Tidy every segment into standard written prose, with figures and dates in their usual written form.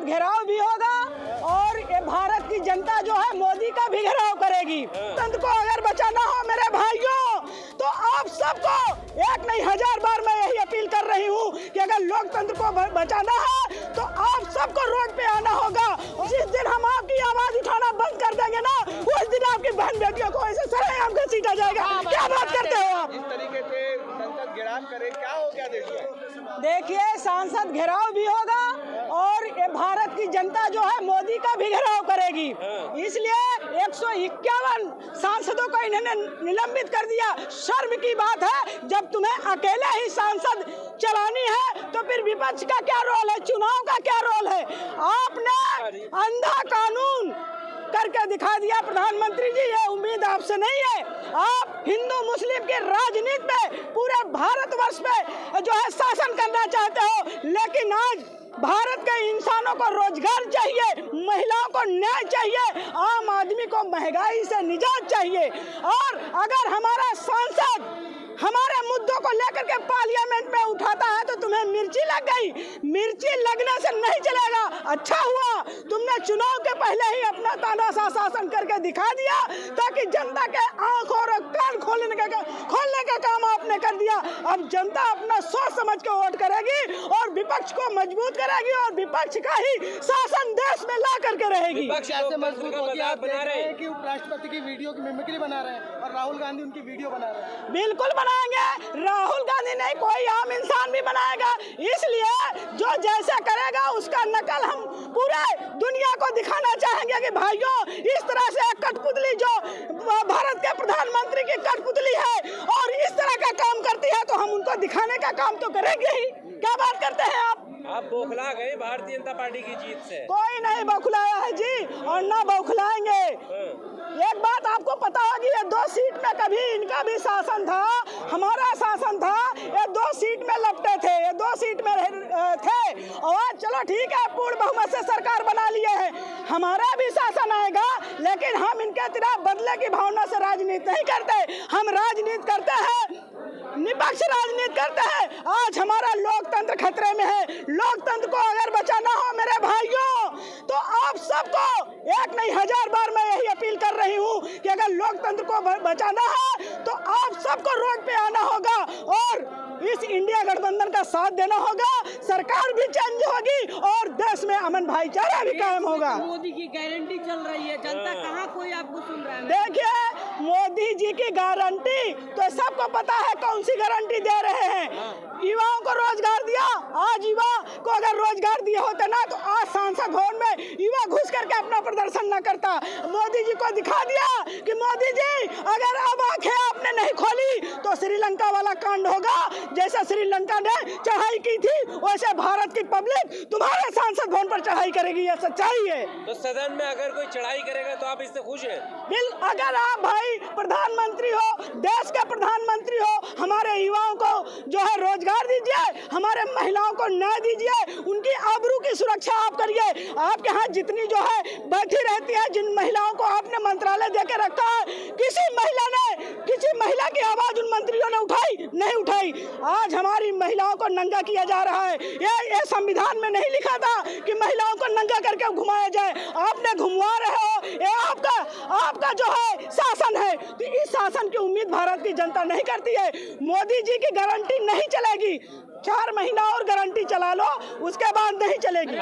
सांसद घेराव भी होगा और ये भारत की जनता जो है मोदी का भी घेराव करेगी। तंत्र को अगर बचाना हो मेरे भाइयों तो आप सबको एक नहीं 1000 बार मैं यही अपील कर रही हूँ कि अगर लोकतंत्र को बचाना है तो आप सबको रोड पे आना होगा। जिस दिन हम आपकी आवाज उठाना बंद कर देंगे ना उस दिन आपकी बहन बेटियों को ऐसे सरेआम घसीटा जाएगा। क्या बात करते हो आप? इस तरीके से संसद घेराव करे क्या हो गया देश में? देखिए सांसद घेराव भी होगा और ये भारत की जनता जो है मोदी का भी घेराव करेगी। इसलिए 151 सांसदों को इन्होंने निलंबित कर दिया। शर्म की बात है, जब तुम्हें अकेले ही सांसद चलानी है तो फिर विपक्ष का क्या रोल है, चुनाव का क्या रोल है? आपने अंधा कानून करके दिखा दिया प्रधानमंत्री जी, ये उम्मीद आपसे नहीं है। आप हिंदू मुस्लिम की राजनीति पे पूरे भारतवर्ष पे जो है शासन करना चाहते हो, लेकिन आज भारत के इंसानों को रोजगार चाहिए, महिलाओं को न्याय चाहिए, आम आदमी को महंगाई से निजात चाहिए। और अगर हमारा सांसद हमारे मुद्दों को लेकर के पार्लियामेंट में उठाता है तो तुम्हें मिर्ची लग गई। मिर्ची लगने से नहीं चलेगा। अच्छा हुआ तुमने चुनाव के पहले ही अपना तानाशाह शासन करके दिखा दिया ताकि जनता के आंख और कान खोलने का काम आपने कर दिया। अब जनता अपना सोच समझ के वोट करेगी और विपक्ष को मजबूत करेगी और विपक्ष का ही शासन देश में ला करके रहेगी। ऐसे मजबूत होती है, आप बना रहे हैं कि उपराष्ट्रपति की वीडियो की मिमिक्री बना रहे हैं और राहुल गांधी उनकी वीडियो बना रहे हैं। बिल्कुल बनाएंगे, राहुल गांधी नहीं कोई आम इंसान भी बनाएगा। इसलिए जो जैसा करेगा उसका नकल हम पूरे दुनिया को दिखाना चाहेंगे कि भाइयों इस तरह से कठपुतली जो भारत के प्रधानमंत्री की कठपुतली है और इस तरह का काम करती है तो हम उनको दिखाने का काम तो करेंगे ही। क्या बात करते हैं आप बौखला गए भारतीय जनता पार्टी की जीत से? कोई नहीं बौखलाया है जी और ना बौखलाएंगे। एक बात आपको पता होगी, ये 2 सीट में कभी इनका भी शासन था, हमारा शासन था, ये 2 सीट में लपटे थे, ये 2 सीट में थे और चलो ठीक है पूर्ण बहुमत से सरकार बना लिए हैं, हमारा भी शासन आएगा। लेकिन हम इनके तरह बदले की भावना से राजनीति नहीं करते, हम राजनीति करते हैं, निपक्ष राजनीति करते हैं। आज हमारा लोकतंत्र खतरे में है। लोकतंत्र को अगर बचाना हो मेरे भाइयों तो आप सबको एक नहीं 1000 बार मैं यही अपील कर रही हूँ कि अगर लोकतंत्र को बचाना है तो आप सबको रोड पे आना होगा और इस इंडिया गठबंधन का साथ देना होगा। सरकार भी चेंज होगी और देश में अमन भाईचारा भी कायम होगा। मोदी की गारंटी चल रही है, जनता कहाँ कोई आपको सुन रहा है? देखिए मोदी जी की गारंटी तो सबको पता है कौन सी गारंटी दे रहे हैं। युवाओं को रोजगार दिया, आज युवा को अगर रोजगार दिए होते ना तो आज सांसद भवन में युवा घुस करके अपना प्रदर्शन न करता। मोदी जी को दिखा दिया कि मोदी जी अगर अब आंखें आपने नहीं खोली तो श्रीलंका वाला कांड होगा। जैसे श्रीलंका ने चढ़ाई की थी वैसे भारत की पब्लिक तुम्हारे सांसद भवन पर चढ़ाई करेगी, ये सच्चाई है। तो सदन में अगर कोई चढ़ाई करेगा तो आप इससे खुश हैं? अगर आप भाई प्रधानमंत्री हो, देश के प्रधानमंत्री हो, हमारे युवाओं को जो है रोजगार दीजिए, हमारे महिलाओं को न्याय दीजिए, उनकी आबरू की सुरक्षा आप करिए। आपके यहाँ जितनी जो है बैठी रहती है, जिन महिलाओं को आपने मंत्रालय देके रखा है, किसी महिला की आवाज उन मंत्रियों ने उठाई नहीं उठाई। आज हमारी महिलाओं को नंगा किया जा रहा है। ये संविधान में नहीं लिखा था कि महिलाओं को नंगा करके घुमाया जाए, आपने घुमवा रहे हो। ये आपका जो है शासन है, तो इस शासन की उम्मीद भारत की जनता नहीं करती है। मोदी जी की गारंटी नहीं चलेगी, 4 महीना और गारंटी चला लो, उसके बाद नहीं चलेगी।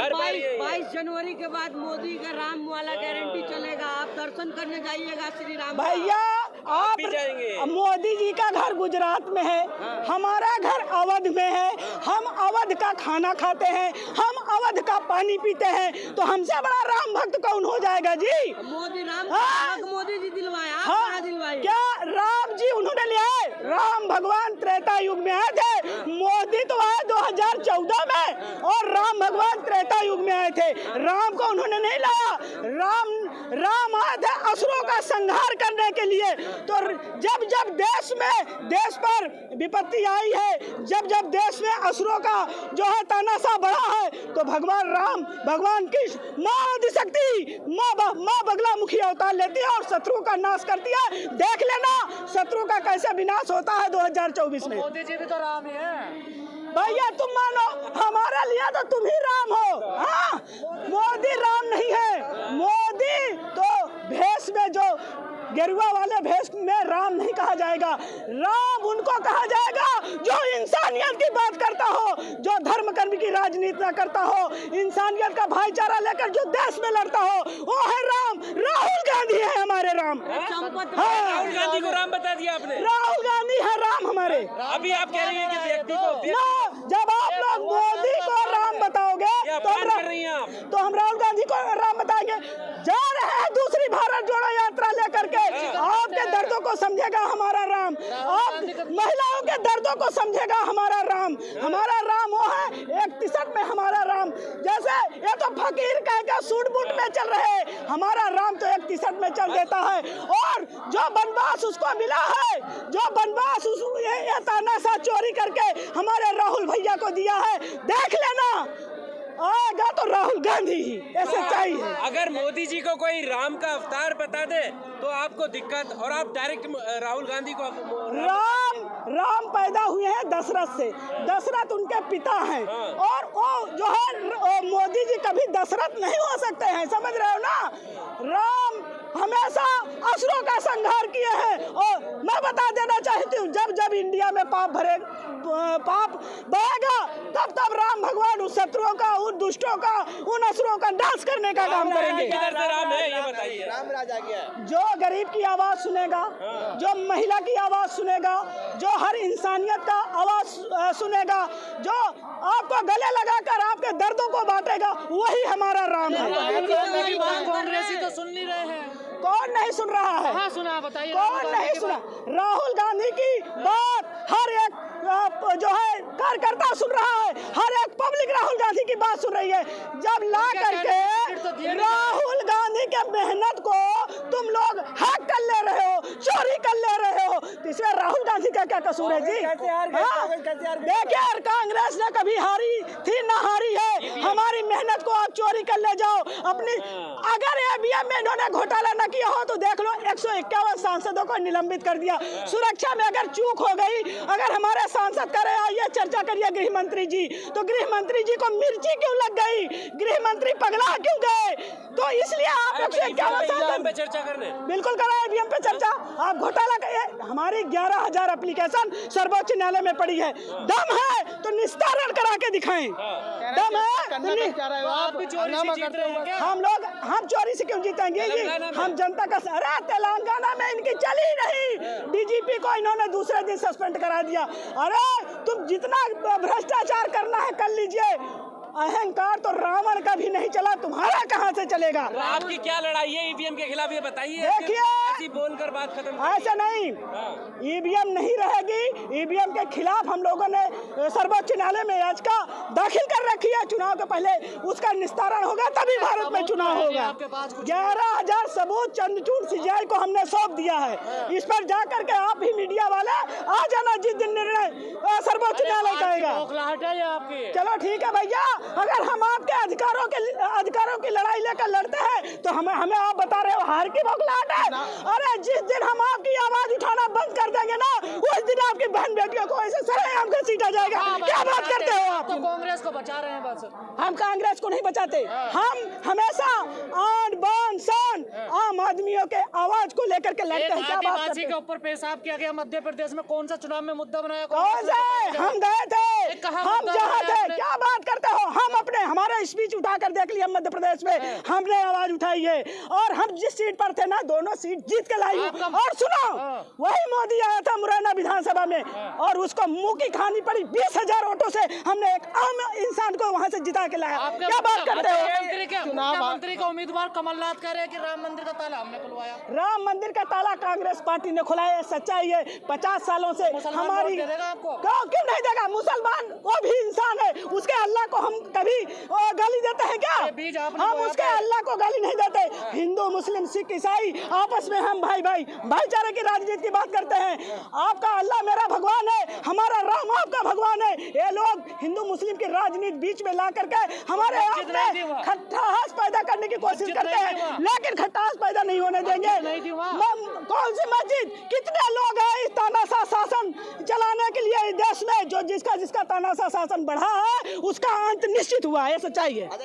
22 जनवरी के बाद मोदी का राम वाला गारंटी चलेगा, आप दर्शन करने जाइएगा श्री राम। भैया आप भी जाएंगे? मोदी जी का घर गुजरात में है, हमारा घर अवध में है, हम अवध का खाना खाते हैं, हम अवध का पानी पीते हैं, तो हमसे बड़ा राम भक्त कौन हो जाएगा जी? मोदी मोदी जी दिलवाए, आप हाँ, दिलवाए क्या राम जी उन्होंने लिया है? राम भगवान त्रेता युग में आए थे, मोदी तो आए 2014 में और राम भगवान त्रेता युग में आए थे। राम को उन्होंने नहीं लाया, राम आए थे असुरों का संहार करने के लिए। तो जब देश पर विपत्ति आई है, जब देश में असुरों का जो है तानाशाह बढ़ा है, तो भगवान राम, भगवान कृष्ण, माँ आदिशक्ति, माँ बगलामुखी अवतार लेती है और शत्रु का नाश करती है। देख लेना शत्रु का कैसे विनाश होता है 2024 में। मोदी जी भी तो राम ही है भैया, तुम मानो हमारा लिया तो तुम ही राम हो। हाँ, गेरुआ वाले भेष में राम नहीं कहा जाएगा। राम उनको कहा जाएगा जो इंसानियत की बात करता हो, जो धर्म कर्म की राजनीति न करता हो, इंसानियत का भाईचारा लेकर जो देश में लड़ता हो, वो है राम। राहुल गांधी है हमारे राम। राहुल गांधी को राम बता दिया आपने। राहुल गांधी है राम हमारे। अभी आप कह रही हैं कि व्यक्ति को जब आप लोग मोदी को राम बताओगे तो हम राहुल गांधी को राम बताएंगे। जा रहे हैं दूसरी भारत जोड़ो यात्रा लेकर के, आपके दर्दों को समझेगा हमारा राम, आप महिलाओं के दर्दों को समझेगा हमारा राम। हमारा राम वो है 61 में हमारा राम। जैसे ये तो फकीर कह के सूट बूट में चल रहे, हमारा राम तो 61 में चल देता है। और जो बनवास उसको मिला है, जो बनवास ये तानाशाह चोरी करके हमारे राहुल भैया को दिया है, देख लेना आएगा तो राहुल गांधी ही। ऐसे चाहिए। अगर मोदी जी को कोई राम का अवतार बता दे तो आपको दिक्कत, और आप डायरेक्ट राहुल गांधी को राम पैदा हुए हैं दशरथ से, दशरथ उनके पिता हैं। और वो जो है मोदी जी कभी दशरथ नहीं हो सकते हैं, समझ रहे हो ना। राम हमेशा असुरों का संहार किए हैं। और मैं बता देना चाहती हूँ, जब जब इंडिया में पाप बढ़ेगा तब राम भगवान उस शत्रुओं का, उन दुष्टों का, उन असुरों का नाश करने का काम करेंगे। किधर से राम है ये बताइए। राम राज आ गया। जो गरीब की आवाज सुनेगा, जो महिला की आवाज सुनेगा, जो हर इंसानियत का आवाज सुनेगा, जो आपको गले लगाकर आपके दर्दों को बांटेगा, वही हमारा राम है। कांग्रेसी तो सुन नहीं रहे हैं। कौन नहीं सुन रहा है? हाँ सुना, बताइए। कौन नहीं सुना? राहुल गांधी की बात हर एक जो है कार्यकर्ता सुन रहा है, हर एक पब्लिक राहुल गांधी की बात सुन रही है। जब ला करके राहुल गांधी के मेहनत को तुम लोग हैक कर ले रहे हो, चोरी कर ले रहे हो, तो इसमें राहुल गांधी का क्या कसूर है जी? देखिए, कांग्रेस ने कभी हारी थी ना हारी है। हमारी मेहनत को आप चोरी कर ले जाओ अपनी। अगर ईवीएम में इन्होंने घोटाला न किया हो तो देख लो, 151 सांसदों को निलंबित कर दिया। सुरक्षा में अगर चूक हो गई, अगर हमारे सांसद करे आइए चर्चा करिए गृह मंत्री जी, तो गृह मंत्री जी को मिर्ची क्यों लग गई? गृह मंत्री पगला क्यों गए? तो इसलिए आप 151 सांसद पे चर्चा करने बिल्कुल कराए ईवीएम पे चर्चा। आप घोटाला हमारी 11,000 एप्लीकेशन सर्वोच्च न्यायालय में पड़ी है। दम है तो निस्तारण करा के दिखाएं। दम है हम चोरी से क्यों जीतेंगे जी? हम जनता का। अरे तेलंगाना में इनकी चली नहीं, डीजीपी को इन्होंने दूसरे दिन सस्पेंड करा दिया। अरे तुम जितना भ्रष्टाचार करना है कर लीजिए, अहंकार तो रावण का भी नहीं चला, तुम्हारा कहाँ से चलेगा? तो आपकी क्या लड़ाई है ईवीएम के खिलाफ, ये बताइए। देखिए, बोलकर बात खत्म। ऐसा नहीं, ईवीएम नहीं रहेगी। ईवीएम के खिलाफ हम लोगों ने सर्वोच्च न्यायालय में याचिका दाखिल कर रखी है। चुनाव के पहले उसका निस्तारण होगा, तभी भारत में चुनाव होगा। 11,000 सबूत चंद्रचूड़ सीजीआई को हमने सौंप दिया है। इस पर जाकर के आप ही मीडिया वाले आ जाना जिस दिन निर्णय सर्वोच्च न्यायालय कहेगा। चलो ठीक है भैया, अगर हम आपके अधिकारों की लड़ाई लेकर लड़ते हैं तो हमें आप बता रहे हो हार की बौखलाहट है। अरे जिस दिन हम आपकी आवाज उठाना बंद कर देंगे ना, उस दिन आपकी बहन बेटियों को ऐसे सरेआम घसीटा जाएगा। क्या बात करते हो आप? तो कांग्रेस को बचा रहे हैं बस। हम कांग्रेस को नहीं बचाते। हम हमेशा आन बान शान आम आदमियों के आवाज को लेकर के लड़ते हैं। क्या बात करते के ऊपर पेशाब किया गया मध्य प्रदेश में, कौन सा चुनाव में मुद्दा बनाया? कौन सा? हम गए थे, हम जहाँ थे। क्या बात करते हो? हम अपने हमारा स्पीच उठाकर देख लिया मध्य प्रदेश में, हमने आवाज उठाई है। और हम जिस सीट पर थे ना, दोनों सीट जीत के लाई हूँ। और सुनो, वही मोदी आया था मुरैना विधानसभा में और उसको मुंह की खानी पड़ी। 20,000 वोटों से हमने एक आम इंसान को वहाँ से जिता के लाया। क्या बात करते हो? मंत्री का उम्मीदवार कमलनाथ कह रहे हैं कि राम मंदिर का ताला हमने खुलवाया। राम मंदिर का ताला कांग्रेस पार्टी ने खुलाया है, सच्चाई है। 50 सालों से हमारी क्यों नहीं देगा? मुसलमान वो भी इंसान है, उसके अल्लाह को हम कभी गाली देते हैं क्या? हम उसके अल्लाह को गाली नहीं देते। हिंदू मुस्लिम सिख ईसाई आपस में हम भाईचारे की राजनीति की बात करते हैं। आपका अल्लाह मेरा भगवान है, हमारा राम आपका भगवान है। ये लोग हिंदू मुस्लिम की राजनीति बीच में ला करके हमारे खट्टास पैदा करने की कोशिश करते हैं, लेकिन खट्टास पैदा नहीं होने देंगे। कौन सी मस्जिद, कितने लोग हैं इस तानाशाह शासन चलाने के लिए इस देश में? जो जिसका तानाशाह शासन बढ़ा है उसका अंत निश्चित हुआ है, सच्चाई है।